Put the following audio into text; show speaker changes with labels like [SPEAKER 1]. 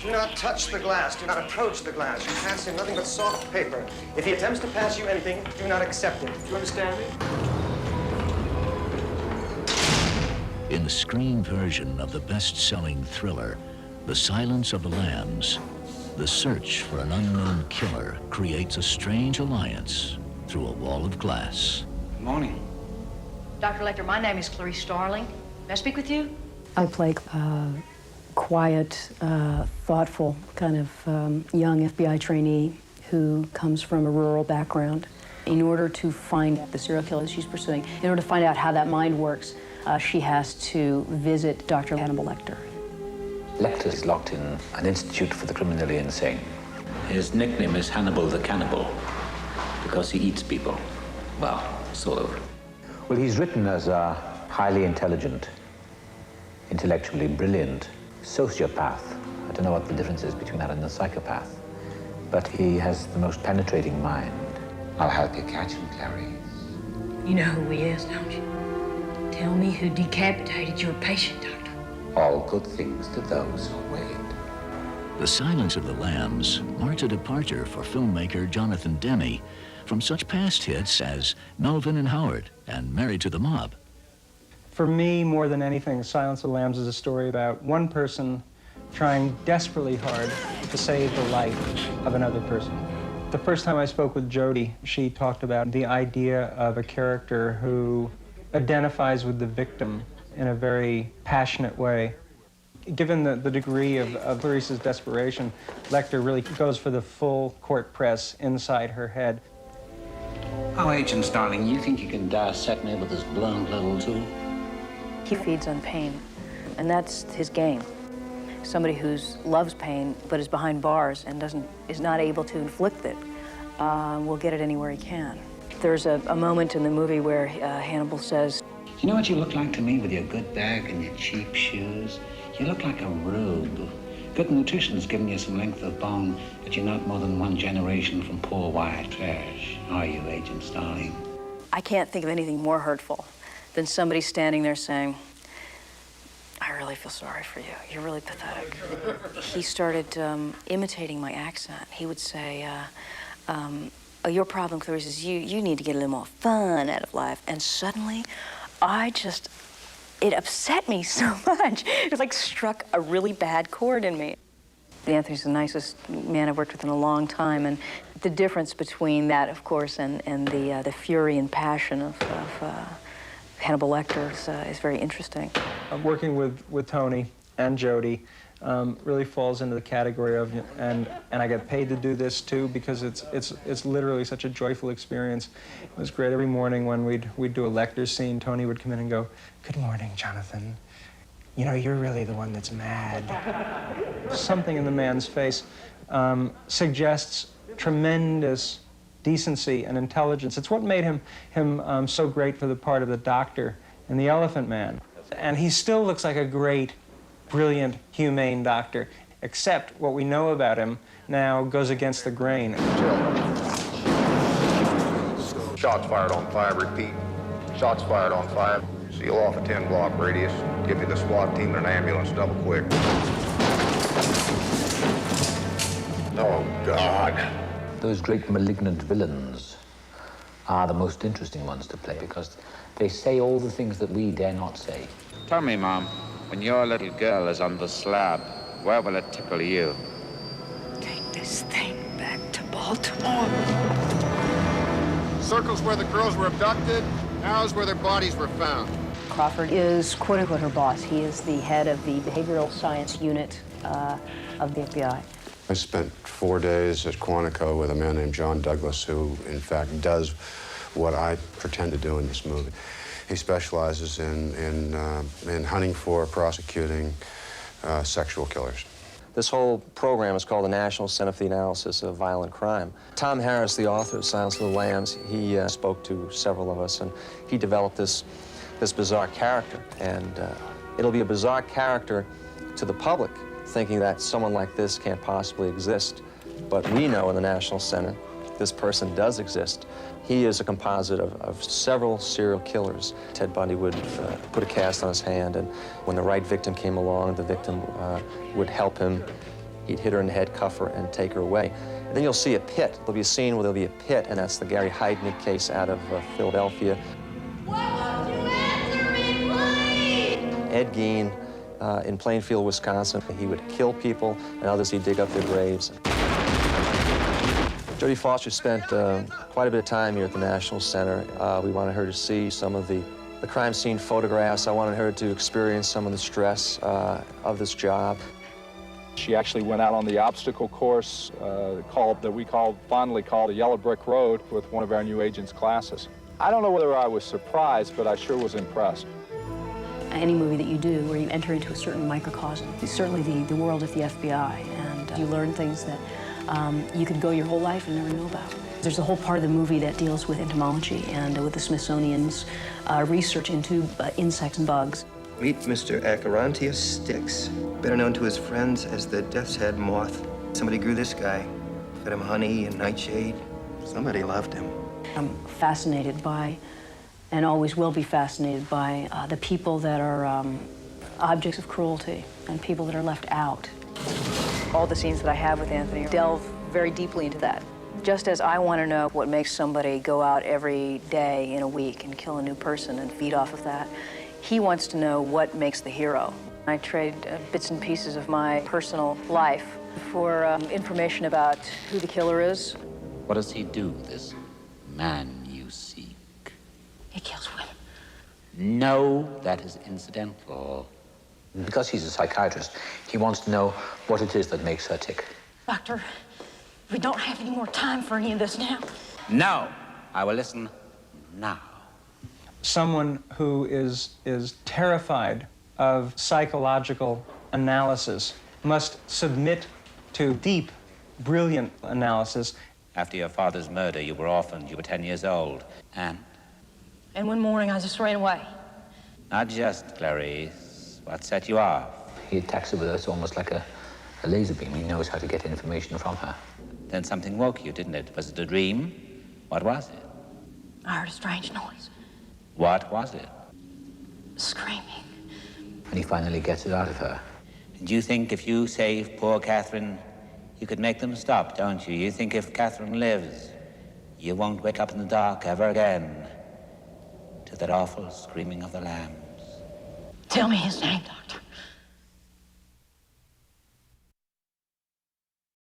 [SPEAKER 1] Do not touch the glass. Do not approach the glass. You pass him nothing but soft paper. If he attempts to pass you anything, do not accept it. Do you understand me?
[SPEAKER 2] In the screen version of the best-selling thriller, The Silence of the Lambs, the search for an unknown killer creates a strange alliance through a wall of glass.
[SPEAKER 3] Good morning.
[SPEAKER 4] Dr. Lecter, my name is Clarice Starling. May I speak with you?
[SPEAKER 5] I play quiet, thoughtful kind of young F.B.I. trainee who comes from a rural background. In order to find the serial killer she's pursuing, in order to find out how that mind works, she has to visit Dr. Hannibal Lecter.
[SPEAKER 3] Lecter is locked in an institute for the criminally insane. His nickname is Hannibal the Cannibal because he eats people. Well, sort of. Well, he's written as a highly intelligent, intellectually brilliant sociopath. I don't know what the difference is between that and a psychopath, but he has the most penetrating mind. I'll help you catch him, Clarice.
[SPEAKER 4] You know who he is, don't you? Tell me who decapitated your patient, Doctor.
[SPEAKER 3] All good things to those who wait.
[SPEAKER 2] The Silence of the Lambs marks a departure for filmmaker Jonathan Demme from such past hits as Melvin and Howard and Married to the Mob.
[SPEAKER 6] For me, more than anything, Silence of the Lambs is a story about one person trying desperately hard to save the life of another person. The first time I spoke with Jodie, she talked about the idea of a character who identifies with the victim in a very passionate way. Given the degree of Clarice's desperation, Lecter really goes for the full court press inside her head.
[SPEAKER 3] Oh, Agent Starling, you think you can dissect me with this blunt little tool?
[SPEAKER 5] He feeds on pain, and that's his game. Somebody who loves pain but is behind bars and is not able to inflict it will get it anywhere he can. There's a moment in the movie where Hannibal says,
[SPEAKER 3] You know what you look like to me with your good bag and your cheap shoes? You look like a rube. Good nutrition's giving you some length of bone, but you're not more than one generation from poor white trash, are you, Agent Starling?
[SPEAKER 5] I can't think of anything more hurtful than somebody standing there saying, I really feel sorry for you. You're really pathetic. He started imitating my accent. He would say, oh, your problem, Clarice, is you need to get a little more fun out of life. And suddenly, it upset me so much. It like struck a really bad chord in me. Anthony's the nicest man I've worked with in a long time, and the difference between that, of course, and the fury and passion of Hannibal Lecter is very interesting.
[SPEAKER 6] Working with Tony and Jodie really falls into the category of, and I get paid to do this too because it's literally such a joyful experience. It was great every morning when we'd do a Lecter scene. Tony would come in and go, "Good morning, Jonathan. You know, you're really the one that's mad." Something in the man's face suggests tremendous decency and intelligence. It's what made him so great for the part of the doctor in The Elephant Man. And he still looks like a great, brilliant, humane doctor, except what we know about him now goes against the grain.
[SPEAKER 7] Shots fired on 5, repeat. Shots fired on 5. Seal off a 10-block radius. Give me the SWAT team and an ambulance double quick. Oh, God.
[SPEAKER 3] Those great malignant villains are the most interesting ones to play because they say all the things that we dare not say.
[SPEAKER 8] Tell me, Mom, when your little girl is on the slab, where will it tickle you?
[SPEAKER 4] Take this thing back to Baltimore.
[SPEAKER 7] Circles where the girls were abducted, arrows where their bodies were found.
[SPEAKER 5] Crawford is quote-unquote her boss. He is the head of the behavioral science unit of the FBI.
[SPEAKER 7] I spent 4 days at Quantico with a man named John Douglas, who, in fact, does what I pretend to do in this movie. He specializes in hunting for, prosecuting sexual killers.
[SPEAKER 9] This whole program is called the National Center for the Analysis of Violent Crime. Tom Harris, the author of Silence of the Lambs, he spoke to several of us, and he developed this bizarre character. And it'll be a bizarre character to the public, thinking that someone like this can't possibly exist. But we know in the National Center this person does exist. He is a composite of several serial killers. Ted Bundy would put a cast on his hand, and when the right victim came along, the victim would help him He'd hit her in the head, cuff her, and take her away. And then you'll see a pit. There'll be a scene where there'll be a pit, and that's the Gary Heidnik case out of Philadelphia.
[SPEAKER 10] Why won't you answer me, please?
[SPEAKER 9] Ed Gein in Plainfield, Wisconsin. He would kill people, and others he'd dig up their graves. Jodie Foster spent quite a bit of time here at the National Center. We wanted her to see some of the crime scene photographs. I wanted her to experience some of the stress of this job.
[SPEAKER 11] She actually went out on the obstacle course that we fondly called the Yellow Brick Road with one of our new agents' classes. I don't know whether I was surprised, but I sure was impressed.
[SPEAKER 4] Any movie that you do where you enter into a certain microcosm, it's certainly the world of the FBI, and you learn things that you could go your whole life and never know about. There's a whole part of the movie that deals with entomology and with the Smithsonian's research into insects and bugs.
[SPEAKER 1] Meet Mr. Acherontia Styx, better known to his friends as the Death's Head Moth. Somebody grew this guy, fed him honey and nightshade. Somebody loved him.
[SPEAKER 4] I'm fascinated by, and always will be fascinated by, the people that are objects of cruelty and people that are left out.
[SPEAKER 5] All the scenes that I have with Anthony delve very deeply into that. Just as I want to know what makes somebody go out every day in a week and kill a new person and feed off of that, he wants to know what makes the hero. I trade bits and pieces of my personal life for information about who the killer is.
[SPEAKER 3] What does he do, this man you seek?
[SPEAKER 4] He kills women.
[SPEAKER 3] No, that is incidental.
[SPEAKER 9] Because he's a psychiatrist, he wants to know what it is that makes her tick.
[SPEAKER 4] Doctor, we don't have any more time for any of this now.
[SPEAKER 3] No, I will listen now.
[SPEAKER 6] Someone who is terrified of psychological analysis must submit to deep, brilliant analysis.
[SPEAKER 3] After your father's murder, you were orphaned. You were 10 years old. And
[SPEAKER 4] one morning, I just ran away.
[SPEAKER 3] not just, Clarice. What set you off?
[SPEAKER 9] He attacks her with us almost like a laser beam. He knows how to get information from her.
[SPEAKER 3] Then something woke you, didn't it? Was it a dream? What was it?
[SPEAKER 4] I heard a strange noise.
[SPEAKER 3] What was it?
[SPEAKER 4] Screaming.
[SPEAKER 9] And he finally gets it out of her.
[SPEAKER 3] And you think if you save poor Catherine, you could make them stop, don't you? You think if Catherine lives, you won't wake up in the dark ever again to that awful screaming of the lambs.
[SPEAKER 4] Tell me his name, Doctor.